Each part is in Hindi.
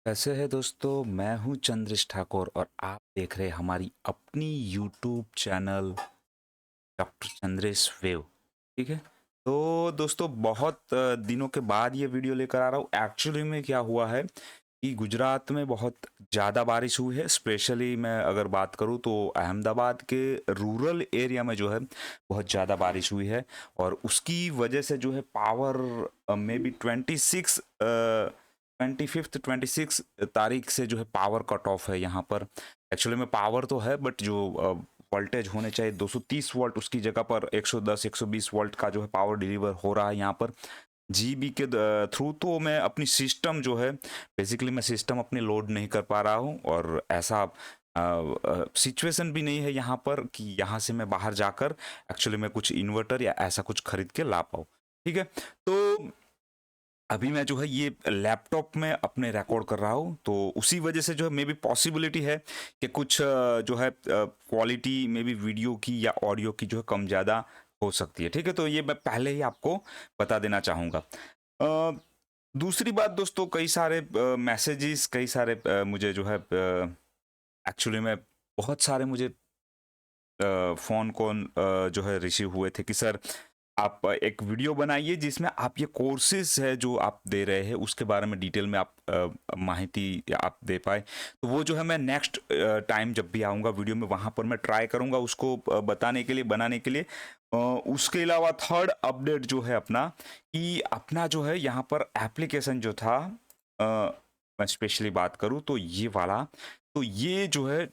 कैसे है दोस्तों। मैं हूं चंद्रेश ठाकुर और आप देख रहे हैं हमारी अपनी YouTube channel doctor Chandresh wave. ठीक है। तो दोस्तों बहुत दिनों के बाद ये वीडियो लेकर आ रहा हूँ। एक्चुअली में क्या हुआ है कि गुजरात में बहुत ज़्यादा बारिश हुई है। स्पेशली मैं अगर बात करूँ तो अहमदाबाद के रूरल एरिया में जो है बहुत ज़्यादा बारिश हुई है और उसकी वजह से जो है पावर मे बी 25 तारीख से जो है पावर कट ऑफ है यहाँ पर। एक्चुअली में पावर तो है बट जो वोल्टेज होने चाहिए 230 वोल्ट उसकी जगह पर 110 120 वोल्ट का जो है पावर डिलीवर हो रहा है यहाँ पर जीबी के थ्रू। तो मैं अपनी सिस्टम जो है बेसिकली मैं सिस्टम अपनी लोड नहीं कर पा रहा हूँ और ऐसा सिचुएशन भी नहीं है यहाँ पर कि यहाँ से मैं बाहर जाकर एक्चुअली मैं कुछ इन्वर्टर या ऐसा कुछ खरीद के ला पाऊँ। ठीक है। तो अभी मैं जो है ये लैपटॉप में अपने रिकॉर्ड कर रहा हूँ तो उसी वजह से जो है मे बी पॉसिबिलिटी है कि कुछ जो है क्वालिटी मे बी वीडियो की या ऑडियो की जो है कम ज़्यादा हो सकती है। ठीक है। तो ये मैं पहले ही आपको बता देना चाहूँगा। दूसरी बात दोस्तों, कई सारे मैसेजेस कई सारे मुझे जो है एक्चुअली में बहुत सारे मुझे फ़ोन कॉल जो है रिसीव हुए थे कि सर आप एक वीडियो बनाइए जिसमें आप ये कोर्सेज है जो आप दे रहे हैं उसके बारे में डिटेल में आप माहिती आप दे पाए। तो वो जो है मैं नेक्स्ट टाइम जब भी आऊँगा वीडियो में वहाँ पर मैं ट्राई करूँगा उसको बताने के लिए बनाने के लिए। उसके अलावा थर्ड अपडेट जो है अपना कि अपना जो है यहाँ पर एप्लीकेशन जो था मैं स्पेशली बात करूँ तो ये वाला, तो ये जो है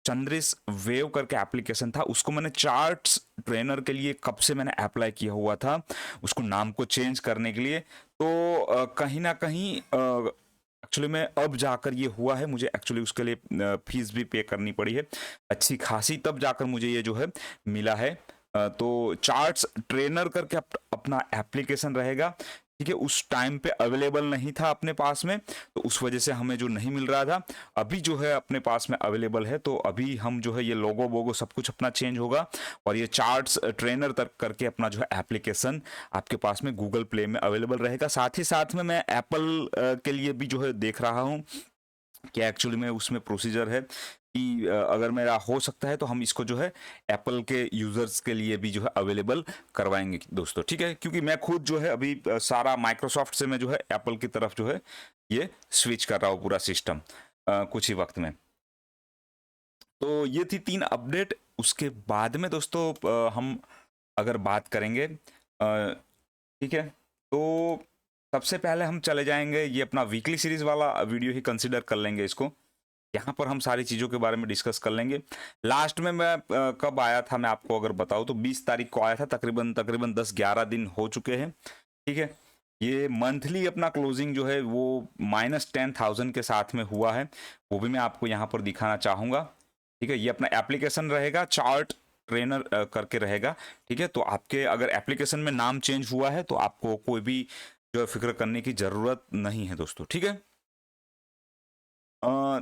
चंद्रिस वेव करके एप्लीकेशन था उसको मैंने चार्ट्स ट्रेनर के लिए कब से मैंने अप्लाई किया हुआ था उसको नाम को चेंज करने के लिए। तो कहीं ना कहीं एक्चुअली में अब जाकर ये हुआ है। मुझे एक्चुअली उसके लिए फीस भी पे करनी पड़ी है अच्छी खासी, तब जाकर मुझे ये जो है मिला है। तो चार्ट्स ट्रेनर करके अपना एप्लीकेशन रहेगा। ठीक है। उस टाइम पे अवेलेबल नहीं था अपने पास में तो उस वजह से हमें जो नहीं मिल रहा था, अभी जो है अपने पास में अवेलेबल है। तो अभी हम जो है ये लोगो वोगो सब कुछ अपना चेंज होगा और ये चार्ट्स ट्रेनर तक करके अपना जो है एप्लीकेशन आपके पास में गूगल प्ले में अवेलेबल रहेगा। साथ ही साथ में मैं एप्पल के लिए भी जो है देख रहा हूँ कि एक्चुअली में उसमें प्रोसीजर है कि अगर मेरा हो सकता है तो हम इसको जो है एप्पल के यूजर्स के लिए भी जो है अवेलेबल करवाएंगे दोस्तों। ठीक है। क्योंकि मैं खुद जो है अभी सारा माइक्रोसॉफ्ट से मैं जो है एप्पल की तरफ जो है ये स्विच कर रहा हूँ पूरा सिस्टम कुछ ही वक्त में। तो ये थी 3 अपडेट। उसके बाद में दोस्तों हम अगर बात करेंगे ठीक है, तो सबसे पहले हम चले जाएंगे ये अपना वीकली सीरीज वाला वीडियो ही कंसिडर कर लेंगे इसको। यहाँ पर हम सारी चीज़ों के बारे में डिस्कस कर लेंगे। लास्ट में मैं कब आया था मैं आपको अगर बताऊँ तो 20 तारीख को आया था। तकरीबन तकरीबन 10-11 दिन हो चुके हैं। ठीक है। ये मंथली अपना क्लोजिंग जो है वो -10,000 के साथ में हुआ है, वो भी मैं आपको यहाँ पर दिखाना चाहूँगा। ठीक है। ये अपना एप्लीकेशन रहेगा चार्ट ट्रेनर करके रहेगा। ठीक है। तो आपके अगर एप्लीकेशन में नाम चेंज हुआ है तो आपको कोई भी जो है फिक्र करने की ज़रूरत नहीं है दोस्तों। ठीक है। अ,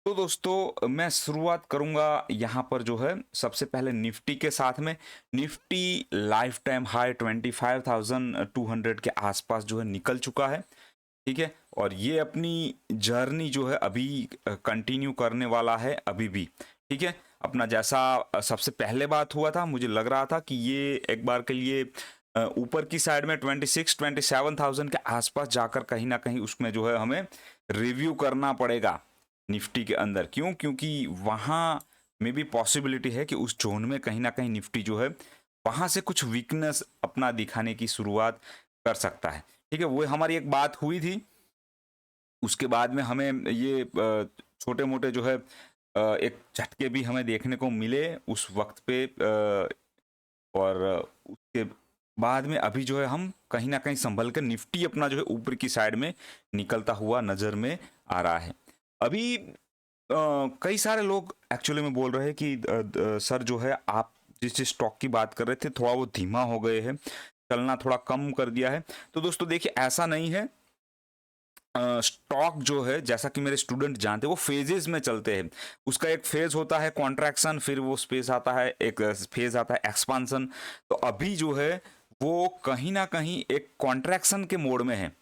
तो दोस्तों मैं शुरुआत करूंगा यहाँ पर जो है सबसे पहले निफ्टी के साथ में। निफ्टी लाइफ टाइम हाई 25,200 के आसपास जो है निकल चुका है। ठीक है। और ये अपनी जर्नी जो है अभी कंटिन्यू करने वाला है अभी भी। ठीक है। अपना जैसा सबसे पहले बात हुआ था मुझे लग रहा था कि ये एक बार के लिए ऊपर की साइड में 26-27,000 के आसपास जाकर कहीं ना कहीं उसमें जो है हमें रिव्यू करना पड़ेगा निफ्टी के अंदर। क्यों? क्योंकि वहाँ में भी पॉसिबिलिटी है कि उस जोन में कहीं ना कहीं निफ्टी जो है वहाँ से कुछ वीकनेस अपना दिखाने की शुरुआत कर सकता है। ठीक है। वो हमारी एक बात हुई थी। उसके बाद में हमें ये छोटे मोटे जो है एक झटके भी हमें देखने को मिले उस वक्त पे और उसके बाद में अभी जो है हम कहीं ना कहीं संभल कर निफ्टी अपना जो है ऊपर की साइड में निकलता हुआ नजर में आ रहा है। अभी कई सारे लोग एक्चुअली में बोल रहे हैं कि सर जो है आप जिस जिस स्टॉक की बात कर रहे थे थोड़ा वो धीमा हो गए हैं, चलना थोड़ा कम कर दिया है। तो दोस्तों देखिए ऐसा नहीं है। स्टॉक जो है जैसा कि मेरे स्टूडेंट जानते हैं वो फेजेस में चलते हैं। उसका एक फेज होता है कॉन्ट्रैक्शन, फिर वो स्पेस आता है, एक फेज आता है एक्सपांसन। तो अभी जो है वो कहीं ना कहीं एक कॉन्ट्रैक्शन के मोड में है।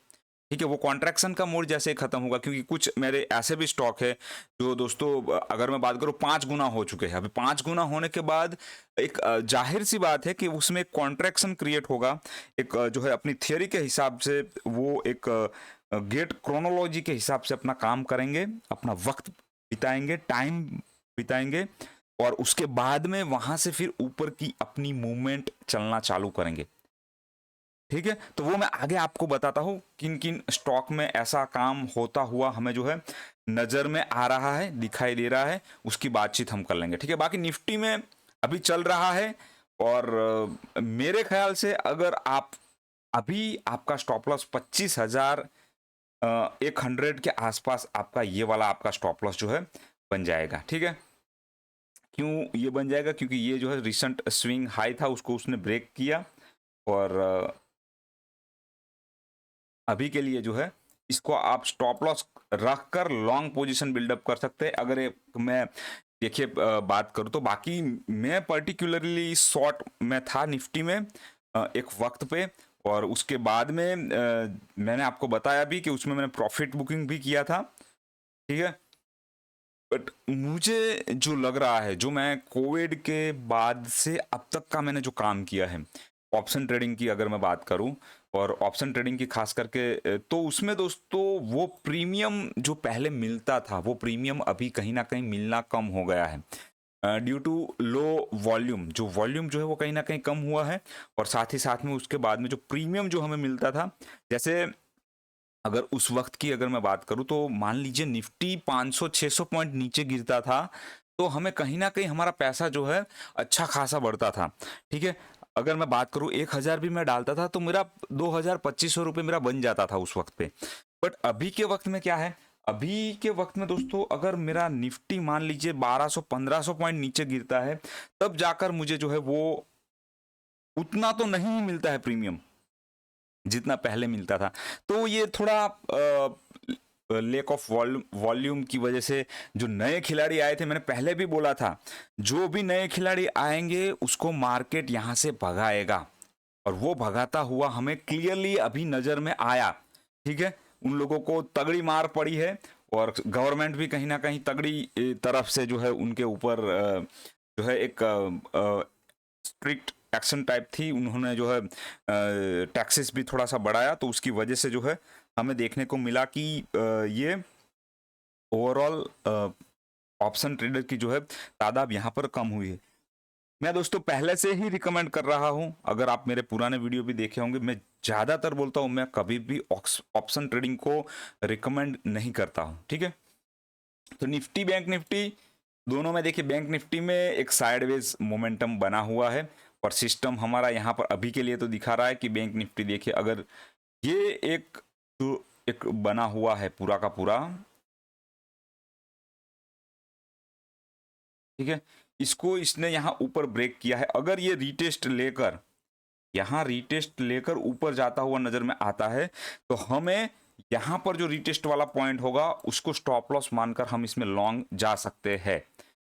ठीक है, वो कॉन्ट्रैक्शन का मोड जैसे ही खत्म होगा, क्योंकि कुछ मेरे ऐसे भी स्टॉक है जो दोस्तों अगर मैं बात करूँ 5 गुना हो चुके हैं। अभी 5 गुना होने के बाद एक जाहिर सी बात है कि उसमें एक कॉन्ट्रैक्शन क्रिएट होगा। एक जो है अपनी थियोरी के हिसाब से वो एक गेट क्रोनोलॉजी के हिसाब से अपना काम करेंगे, अपना वक्त बिताएंगे, टाइम बिताएंगे, और उसके बाद में वहां से फिर ऊपर की अपनी मूवमेंट चलना चालू करेंगे। ठीक है, तो वो मैं आगे आपको बताता हूँ किन किन स्टॉक में ऐसा काम होता हुआ हमें जो है नजर में आ रहा है, दिखाई दे रहा है, उसकी बातचीत हम कर लेंगे। ठीक है, बाकी निफ्टी में अभी चल रहा है, और मेरे ख्याल से अगर आप अभी आपका स्टॉप लॉस 25,100 के आसपास आपका ये वाला आपका स्टॉप लॉस जो है बन जाएगा। ठीक है, क्यों ये बन जाएगा? क्योंकि ये जो है रिसेंट स्विंग हाई था, उसको उसने ब्रेक किया, और अभी के लिए जो है इसको आप स्टॉप लॉस रख कर लॉन्ग पोजीशन बिल्डअप कर सकते हैं। अगर मैं देखिए बात करूं तो बाकी मैं पर्टिकुलरली शॉर्ट में था निफ्टी में एक वक्त पे, और उसके बाद में मैंने आपको बताया भी कि उसमें मैंने प्रॉफिट बुकिंग भी किया था। ठीक है, बट मुझे जो लग रहा है, जो मैं कोविड के बाद से अब तक का मैंने जो काम किया है ऑप्शन ट्रेडिंग की अगर मैं बात करूं, और ऑप्शन ट्रेडिंग की खास करके तो उसमें दोस्तों वो प्रीमियम जो पहले मिलता था, वो प्रीमियम अभी कहीं ना कहीं मिलना कम हो गया है ड्यू टू लो वॉल्यूम। जो वॉल्यूम जो है वो कहीं ना कहीं कम हुआ है, और साथ ही साथ में उसके बाद में जो प्रीमियम जो हमें मिलता था, जैसे अगर उस वक्त की अगर मैं बात करूं तो मान लीजिए निफ्टी 500-600 पॉइंट नीचे गिरता था, तो हमें कहीं ना कहीं हमारा पैसा जो है अच्छा खासा बढ़ता था। ठीक है, अगर मैं बात करूं 1,000 भी मैं डालता था तो मेरा 2,000-2,500 रुपये मेरा बन जाता था उस वक्त पे। बट अभी के वक्त में क्या है, अभी के वक्त में दोस्तों अगर मेरा निफ्टी मान लीजिए 1200-1500 पॉइंट नीचे गिरता है, तब जाकर मुझे जो है वो उतना तो नहीं मिलता है प्रीमियम जितना पहले मिलता था। तो ये थोड़ा लेक ऑफ वॉल्यूम की वजह से जो नए खिलाड़ी आए थे, मैंने पहले भी बोला था जो भी नए खिलाड़ी आएंगे उसको मार्केट यहां से भगाएगा, और वो भगाता हुआ हमें क्लियरली अभी नजर में आया। ठीक है, उन लोगों को तगड़ी मार पड़ी है, और गवर्नमेंट भी कहीं ना कहीं तगड़ी तरफ से जो है उनके ऊपर जो है एक स्ट्रिक्ट एक्शन टाइप थी। उन्होंने जो है टैक्सेस भी थोड़ा सा बढ़ाया, तो उसकी वजह से जो है हमें देखने को मिला कि ये ओवरऑल ऑप्शन ट्रेडर की जो है तादाद यहाँ पर कम हुई है। मैं दोस्तों पहले से ही रिकमेंड कर रहा हूं, अगर आप मेरे पुराने वीडियो भी देखे होंगे, मैं ज्यादातर बोलता हूं मैं कभी भी ऑप्शन ट्रेडिंग को रिकमेंड नहीं करता हूं। ठीक है, तो निफ्टी बैंक निफ्टी दोनों में देखिए, बैंक निफ्टी में एक साइडवेज मोमेंटम बना हुआ है, और सिस्टम हमारा यहाँ पर अभी के लिए तो दिखा रहा है कि बैंक निफ्टी देखिए अगर ये एक बना हुआ है पूरा का पूरा, ठीक है, इसको इसने यहाँ ऊपर ब्रेक किया है। अगर ये रीटेस्ट लेकर यहाँ रीटेस्ट लेकर ऊपर जाता हुआ नजर में आता है, तो हमें यहाँ पर जो रीटेस्ट वाला पॉइंट होगा उसको स्टॉप लॉस मानकर हम इसमें लॉन्ग जा सकते हैं।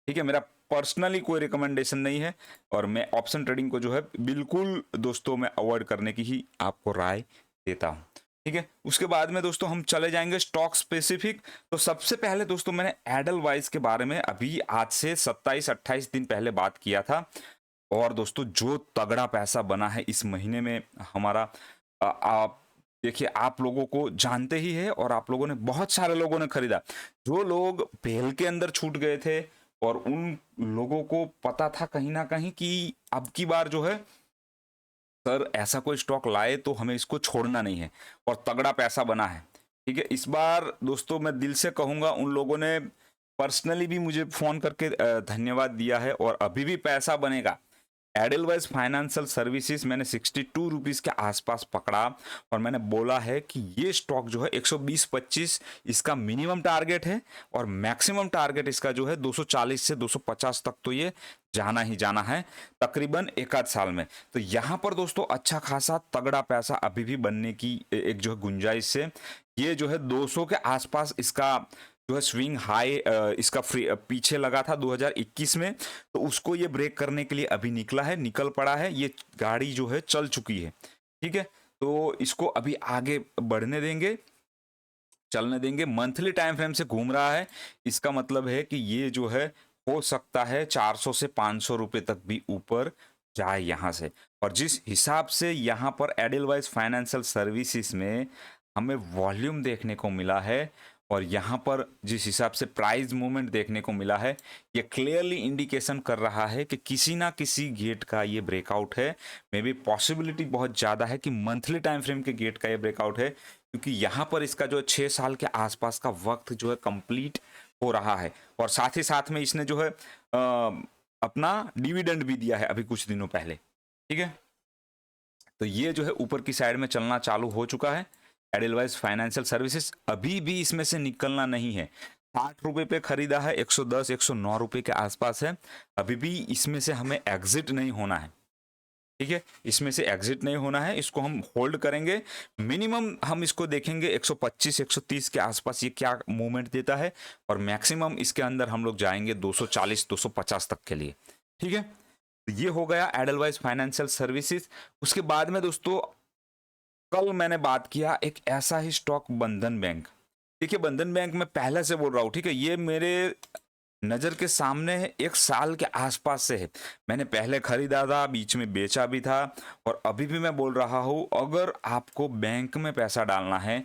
ठीक है, मेरा पर्सनली कोई रिकमेंडेशन नहीं है, और मैं ऑप्शन ट्रेडिंग को जो है बिल्कुल दोस्तों मैं अवॉइड करने की ही आपको राय देता हूं। ठीक है, उसके बाद में दोस्तों हम चले जाएंगे स्टॉक स्पेसिफिक। तो सबसे पहले दोस्तों मैंने एडलवाइस के बारे में अभी आज से 27-28 दिन पहले बात किया था, और दोस्तों जो तगड़ा पैसा बना है इस महीने में हमारा, आप देखिए, आप लोगों को जानते ही है, और आप लोगों ने बहुत सारे लोगों ने खरीदा। जो लोग पहल के अंदर छूट गए थे, और उन लोगों को पता था कहीं ना कहीं कि अब की बार जो है सर ऐसा कोई स्टॉक लाए तो हमें इसको छोड़ना नहीं है, और तगड़ा पैसा बना है। ठीक है, इस बार दोस्तों मैं दिल से कहूंगा, उन लोगों ने पर्सनली भी मुझे फोन करके धन्यवाद दिया है, और अभी भी पैसा बनेगा। एडलवाइज फाइनेंशियल सर्विसेज मैंने 62 रुपीज के आसपास पकड़ा, और मैंने बोला है कि ये स्टॉक जो है 120-25 इसका मिनिमम टारगेट है, और मैक्सिमम टारगेट इसका जो है 240 से 250 तक तो ये जाना ही जाना है तकरीबन एक आध साल में। तो यहाँ पर दोस्तों अच्छा खासा तगड़ा पैसा अभी भी बनने की एक जो है गुंजाइश से, ये जो है 200 के आसपास इसका जो है स्विंग हाई इसका पीछे लगा था 2021 में, तो उसको ये ब्रेक करने के लिए अभी निकला है, निकल पड़ा है, ये गाड़ी जो है चल चुकी है। ठीक है, तो इसको अभी आगे बढ़ने देंगे, चलने देंगे। मंथली टाइम फ्रेम से घूम रहा है, इसका मतलब है कि ये जो है हो सकता है 400 से 500 रुपए तक भी ऊपर जाए यहाँ से। और जिस हिसाब से यहाँ पर एडलवाइज फाइनेंशियल सर्विसेज में हमें वॉल्यूम देखने को मिला है और यहाँ पर जिस हिसाब से प्राइस मूवमेंट देखने को मिला है, ये क्लियरली इंडिकेशन कर रहा है कि किसी ना किसी गेट का ये ब्रेकआउट है। मे बी पॉसिबिलिटी बहुत ज़्यादा है कि मंथली टाइम फ्रेम के गेट का ये ब्रेकआउट है, क्योंकि यहाँ पर इसका जो 6 साल के आसपास का वक्त जो है कंप्लीट हो रहा है और साथ ही साथ में इसने जो है अपना डिविडेंड भी दिया है अभी कुछ दिनों पहले। ठीक है, तो ये जो है ऊपर की साइड में चलना चालू हो चुका है। एडलवाइज फाइनेंशियल सर्विसेज अभी भी इसमें से निकलना नहीं है। 60 रुपए पे खरीदा है, 110 109 रुपए के आसपास है, अभी भी इसमें से हमें एग्जिट नहीं होना है। ठीक है, इसमें से एग्जिट नहीं होना है, इसको हम होल्ड करेंगे। मिनिमम हम इसको देखेंगे 125 130 के आसपास ये क्या मूवमेंट देता है और मैक्सिमम इसके अंदर हम लोग जाएंगे 240 250 तक के लिए। ठीक है, तो ये हो गया एडलवाइज फाइनेंशियल सर्विसेज। उसके बाद में दोस्तों कल मैंने बात किया एक ऐसा ही स्टॉक बंधन बैंक। देखिए बंधन बैंक मैं पहले से बोल रहा हूँ, ठीक है, ये मेरे नज़र के सामने है, 1 साल के आसपास से है। मैंने पहले खरीदा था, बीच में बेचा भी था और अभी भी मैं बोल रहा हूँ अगर आपको बैंक में पैसा डालना है,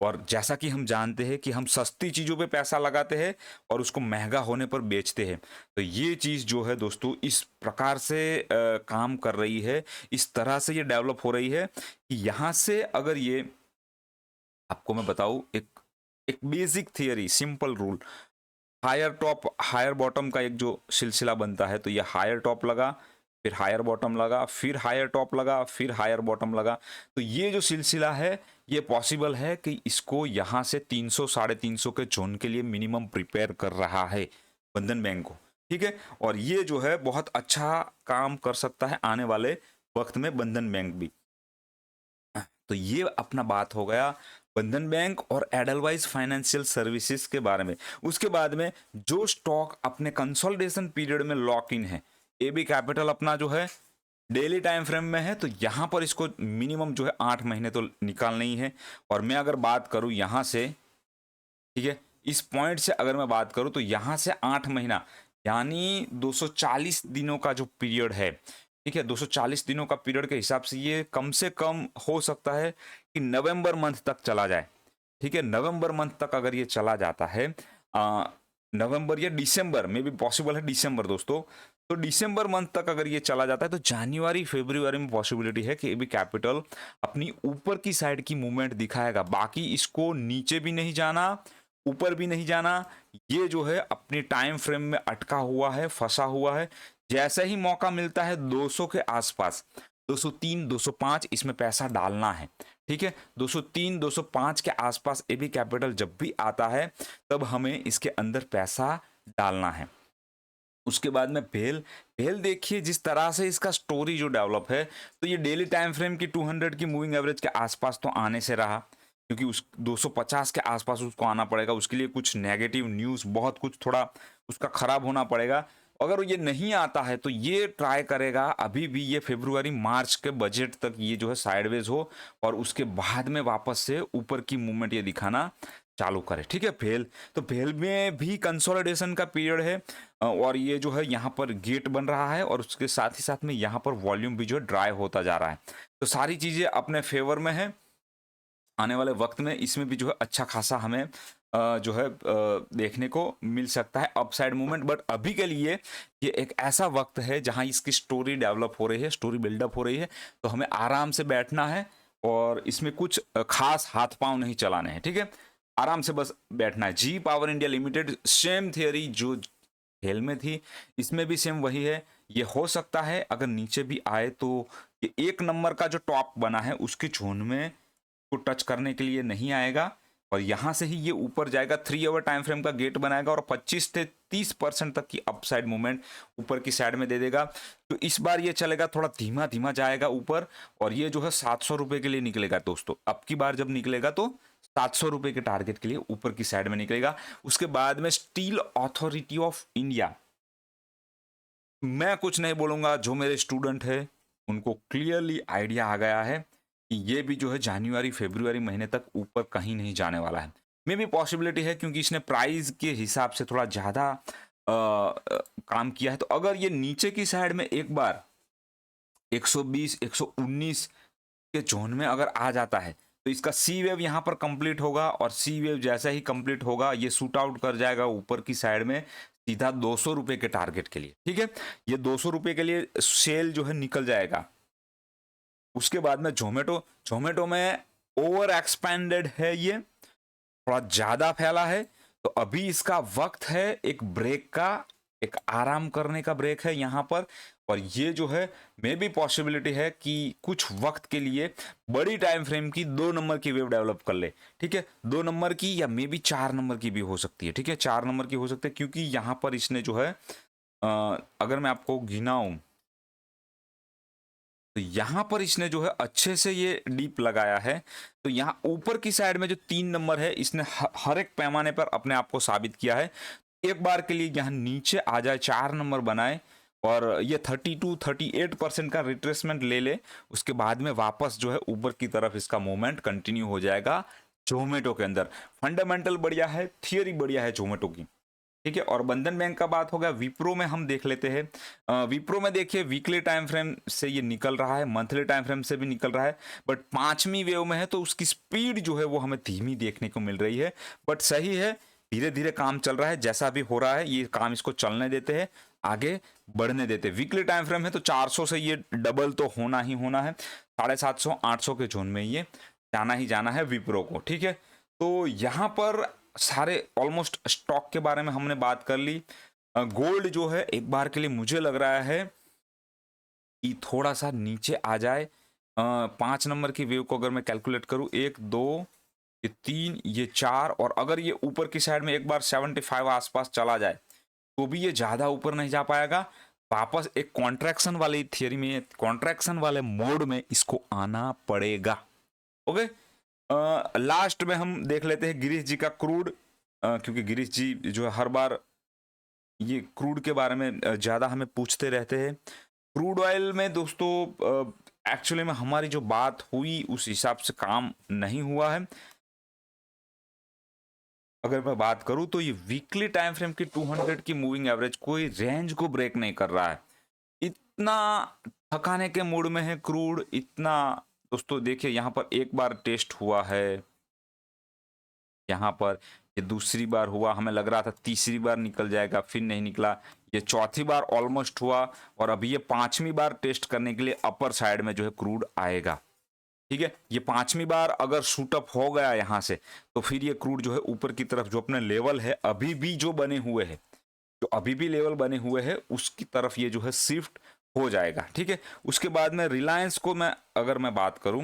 और जैसा कि हम जानते हैं कि हम सस्ती चीज़ों पे पैसा लगाते हैं और उसको महंगा होने पर बेचते हैं, तो ये चीज़ जो है दोस्तों इस प्रकार से काम कर रही है, इस तरह से ये डेवलप हो रही है कि यहाँ से अगर ये आपको मैं बताऊँ एक एक basic theory, simple rule, higher top higher bottom का एक जो सिलसिला बनता है, तो ये हायर टॉप लगा, फिर हायर बॉटम लगा, फिर हायर टॉप लगा, फिर हायर बॉटम लगा, तो ये जो सिलसिला है ये पॉसिबल है कि इसको यहाँ से 300 350 के जोन के लिए मिनिमम प्रिपेयर कर रहा है बंधन बैंक को। ठीक है, और ये जो है बहुत अच्छा काम कर सकता है आने वाले वक्त में बंधन बैंक भी। तो ये अपना बात हो गया बंधन बैंक और एडलवाइज फाइनेंशियल सर्विसेज के बारे में। उसके बाद में जो स्टॉक अपने कंसोलिडेशन पीरियड में लॉक इन है, एबी कैपिटल अपना जो है डेली टाइम फ्रेम में है, तो यहाँ पर इसको मिनिमम जो है 8 महीने तो निकालना ही है। और मैं अगर बात करूँ यहाँ से, ठीक है, इस पॉइंट से अगर मैं बात करूँ तो यहाँ से 8 महीना यानी 240 दिनों का जो पीरियड है, ठीक है, 240 दिनों का पीरियड के हिसाब से ये कम हो सकता है कि नवंबर मंथ तक चला जाए। ठीक है, नवंबर मंथ तक अगर ये चला जाता है, नवंबर या दिसंबर में भी पॉसिबल है, दिसंबर दोस्तों, तो दिसंबर मंथ तक अगर ये चला जाता है तो जनवरी फरवरी में पॉसिबिलिटी है कि एबी कैपिटल अपनी ऊपर की साइड की मूवमेंट दिखाएगा। बाकी इसको नीचे भी नहीं जाना, ऊपर भी नहीं जाना, ये जो है अपने टाइम फ्रेम में अटका हुआ है, फंसा हुआ है। जैसे ही मौका मिलता है 200 के आसपास, 203 205 इसमें पैसा डालना है। ठीक है, 203 205 के आसपास एबी कैपिटल जब भी आता है तब हमें इसके अंदर पैसा डालना है। उसके बाद में भेल भेल देखिए जिस तरह से इसका स्टोरी जो डेवलप है, तो ये डेली टाइम फ्रेम की 200 की मूविंग एवरेज के आसपास तो आने से रहा, क्योंकि उस 250 के आसपास उसको आना पड़ेगा, उसके लिए कुछ नेगेटिव न्यूज़, बहुत कुछ थोड़ा उसका खराब होना पड़ेगा। अगर ये नहीं आता है तो ये ट्राई करेगा अभी भी ये फरवरी मार्च के बजट तक ये जो है साइडवेज हो और उसके बाद में वापस से ऊपर की मूवमेंट ये दिखाना चालू करे। ठीक है, भेल, तो भेल में भी कंसोलिडेशन का पीरियड है और ये जो है यहाँ पर गेट बन रहा है और उसके साथ ही साथ में यहाँ पर वॉल्यूम भी जो है ड्राई होता जा रहा है। तो सारी चीज़ें अपने फेवर में है। आने वाले वक्त में इसमें भी जो है अच्छा खासा हमें जो है देखने को मिल सकता है अपसाइड मूवमेंट। बट अभी के लिए ये एक ऐसा वक्त है जहां इसकी स्टोरी डेवलप हो रही है, स्टोरी बिल्डअप हो रही है, तो हमें आराम से बैठना है और इसमें कुछ खास हाथ पांव नहीं चलाने हैं। ठीक है, आराम से बस बैठना है। G power India limited same theory जो खेल में थी, इसमें भी सेम वही है। ये हो सकता है अगर नीचे भी आए तो ये 1 नंबर का जो टॉप बना है उसके जोन में को टच करने के लिए नहीं आएगा और यहां से ही ये ऊपर जाएगा, 3 आवर टाइम फ्रेम का गेट बनाएगा और 25 से 30% तक की अपसाइड मूवमेंट ऊपर की साइड में दे देगा। तो इस बार ये चलेगा थोड़ा धीमा धीमा जाएगा ऊपर और ये जो है 700 रुपए के लिए निकलेगा दोस्तों। अब की बार जब निकलेगा तो 700 रुपए के टारगेट के लिए ऊपर की साइड में निकलेगा। उसके बाद में स्टील अथॉरिटी ऑफ इंडिया, मैं कुछ नहीं बोलूंगा, जो मेरे स्टूडेंट है उनको क्लियरली आइडिया आ गया है कि ये भी जो है जनवरी फरवरी महीने तक ऊपर कहीं नहीं जाने वाला है। मे भी पॉसिबिलिटी है क्योंकि इसने प्राइस के हिसाब से थोड़ा ज़्यादा काम किया है। तो अगर ये नीचे की साइड में एक बार 120 119 के जोन में अगर आ जाता है तो इसका सी वेव यहाँ पर कंप्लीट होगा, और सी वेव जैसा ही कंप्लीट होगा ये शूट आउट कर जाएगा ऊपर की साइड में सीधा 200 रुपए के टारगेट के लिए। ठीक है, ये 200 रुपए के लिए सेल जो है निकल जाएगा। उसके बाद में जोमेटो में ओवर एक्सपेंडेड है, ये थोड़ा ज्यादा फैला है, तो अभी इसका वक्त है एक ब्रेक का, एक आराम करने का ब्रेक है यहाँ पर। और ये जो है मे भी पॉसिबिलिटी है कि कुछ वक्त के लिए बड़ी टाइम फ्रेम की 2 नंबर की वेव डेवलप कर ले। ठीक है, 2 नंबर की या मे बी 4 नंबर की भी हो सकती है। ठीक है, 4 नंबर की हो सकती है क्योंकि यहाँ पर इसने जो है अगर मैं आपको गिनाऊं तो यहाँ पर इसने जो है अच्छे से ये डीप लगाया है। तो यहाँ ऊपर की साइड में जो 3 नंबर है इसने हर एक पैमाने पर अपने आप को साबित किया है। एक बार के लिए यहाँ नीचे आ जाए, 4 नंबर बनाए और ये 32-38% का रिट्रेसमेंट ले ले, उसके बाद में वापस जो है ऊपर की तरफ इसका मूवमेंट कंटिन्यू हो जाएगा। जोमेटो के अंदर फंडामेंटल बढ़िया है, थियरी बढ़िया है जोमेटो की। ठीक है, और बंधन बैंक का बात हो गया। विप्रो में हम देख लेते हैं। विप्रो में देखिए वीकली टाइम फ्रेम से ये निकल रहा है, मंथली टाइम फ्रेम से भी निकल रहा है, बट 5वीं वेव में है तो उसकी स्पीड जो है वो हमें धीमी देखने को मिल रही है। बट सही है, धीरे धीरे काम चल रहा है, जैसा भी हो रहा है ये काम इसको चलने देते हैं, आगे बढ़ने देते। वीकली टाइम फ्रेम है तो 400 से ये डबल तो होना ही होना है, 750 800 के जोन में ये जाना ही जाना है विप्रो को। ठीक है, तो यहाँ पर सारे ऑलमोस्ट स्टॉक के बारे में हमने बात कर ली। गोल्ड जो है एक बार के लिए मुझे लग रहा है कि थोड़ा सा नीचे आ जाए। 5 नंबर की वेव को अगर मैं कैलकुलेट करूं, 1 2 ये 3 ये 4, और अगर ये ऊपर की साइड में एक बार 75 आसपास चला जाए तो भी ये ज्यादा ऊपर नहीं जा पाएगा। वापस एक कॉन्ट्रैक्शन वाली थियरी में, कॉन्ट्रैक्शन वाले मोड में इसको आना पड़ेगा। ओके, लास्ट में हम देख लेते हैं गिरीश जी का क्रूड, क्योंकि गिरीश जी जो है हर बार ये क्रूड के बारे में ज़्यादा हमें पूछते रहते हैं। क्रूड ऑयल में दोस्तों एक्चुअली में हमारी जो बात हुई उस हिसाब से काम नहीं हुआ है। अगर मैं बात करूं तो ये वीकली टाइम फ्रेम की 200 की मूविंग एवरेज कोई रेंज को ब्रेक नहीं कर रहा है। इतना थकाने के मूड में है क्रूड, इतना दोस्तों देखिए यहाँ पर एक बार टेस्ट हुआ है, यहाँ पर ये दूसरी बार हुआ, हमें लग रहा था तीसरी बार निकल जाएगा, फिर नहीं निकला, ये चौथी बार ऑलमोस्ट हुआ, और अभी ये 5वीं बार टेस्ट करने के लिए अपर साइड में जो है क्रूड आएगा। ठीक है, ये 5वीं बार अगर शूटअप हो गया यहाँ से तो फिर ये क्रूड जो है ऊपर की तरफ जो अपने लेवल है अभी भी जो बने हुए हैं, जो अभी भी लेवल बने हुए हैं उसकी तरफ ये जो है शिफ्ट हो जाएगा। ठीक है, उसके बाद में रिलायंस को मैं अगर मैं बात करूं,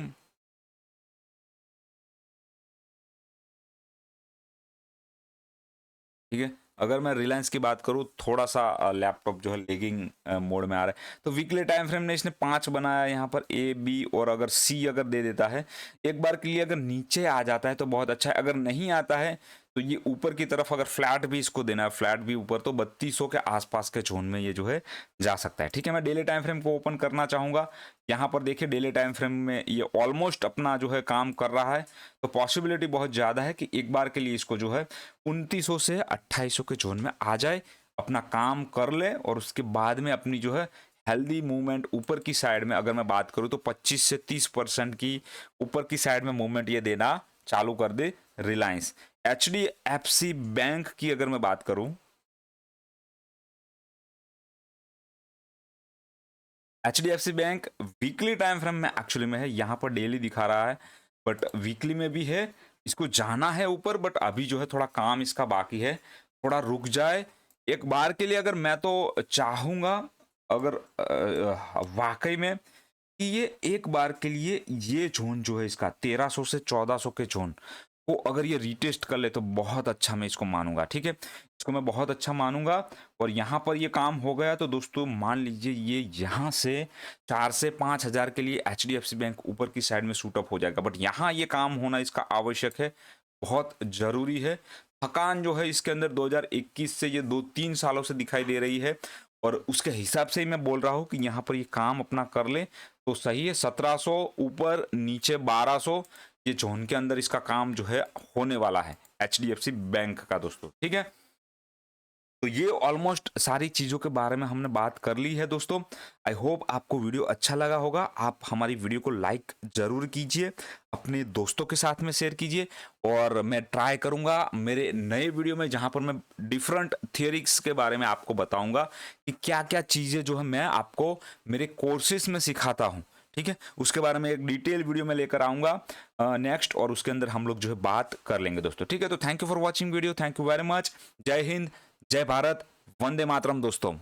ठीक है, अगर मैं रिलायंस की बात करूं, थोड़ा सा लैपटॉप जो है लेगिंग मोड में आ रहा है, तो वीकली टाइम फ्रेम ने इसने 5 बनाया यहाँ पर, ए बी और अगर सी अगर दे देता है एक बार के लिए, अगर नीचे आ जाता है तो बहुत अच्छा है, अगर नहीं आता है तो ये ऊपर की तरफ अगर फ्लैट भी इसको देना है, फ्लैट भी ऊपर, तो 3200 के आसपास के जोन में ये जो है जा सकता है। ठीक है, मैं डेली टाइम फ्रेम को ओपन करना चाहूंगा। यहाँ पर देखिए डेली टाइम फ्रेम में ये ऑलमोस्ट अपना जो है काम कर रहा है, तो पॉसिबिलिटी बहुत ज़्यादा है कि एक बार के लिए इसको जो है 2900 से 2800 के जोन में आ जाए, अपना काम कर ले, और उसके बाद में अपनी जो है हेल्दी मूवमेंट ऊपर की साइड में अगर मैं बात करूं तो 25 से 30% की ऊपर की साइड में मूवमेंट ये देना चालू कर दे रिलायंस। HDFC बैंक की अगर मैं बात करूं, HDFC bank weekly time frame में एक्चुअली में है, यहां पर डेली दिखा रहा है बट वीकली में भी है, इसको जाना है ऊपर, बट अभी जो है थोड़ा काम इसका बाकी है, थोड़ा रुक जाए एक बार के लिए। अगर मैं तो चाहूंगा अगर वाकई में कि ये एक बार के लिए ये जोन जो है इसका 1300 से 1400 के जोन को अगर ये रीटेस्ट कर ले तो बहुत अच्छा मैं इसको मानूंगा। ठीक है, इसको मैं बहुत अच्छा मानूंगा, और यहाँ पर ये काम हो गया तो दोस्तों मान लीजिए ये यहाँ से 4 से 5 हज़ार के लिए HDFC बैंक ऊपर की साइड में शूटअप हो जाएगा, बट यहाँ ये काम होना इसका आवश्यक है, बहुत जरूरी है। थकान जो है इसके अंदर 2021 से ये 2-3 सालों से दिखाई दे रही है, और उसके हिसाब से ही मैं बोल रहा हूँ कि यहाँ पर ये काम अपना कर ले तो सही है। 1700 ऊपर नीचे 1200 ये जोन के अंदर इसका काम जो है होने वाला है। HDFC बैंक का दोस्तों, ठीक है। तो ये ऑलमोस्ट सारी चीज़ों के बारे में हमने बात कर ली है दोस्तों। आई होप आपको वीडियो अच्छा लगा होगा। आप हमारी वीडियो को लाइक ज़रूर कीजिए, अपने दोस्तों के साथ में शेयर कीजिए, और मैं ट्राई करूँगा मेरे नए वीडियो में जहाँ पर मैं डिफरेंट थियरिक्स के बारे में आपको बताऊँगा कि क्या क्या चीज़ें जो है मैं आपको मेरे कोर्सेज में सिखाता हूँ, ठीक है, उसके बारे में एक डिटेल वीडियो में लेकर आऊँगा नेक्स्ट, और उसके अंदर हम लोग जो है बात कर लेंगे दोस्तों, ठीक है। तो thank you for watching video, thank you very much. जय हिंद, जय भारत, वंदे मातरम दोस्तों।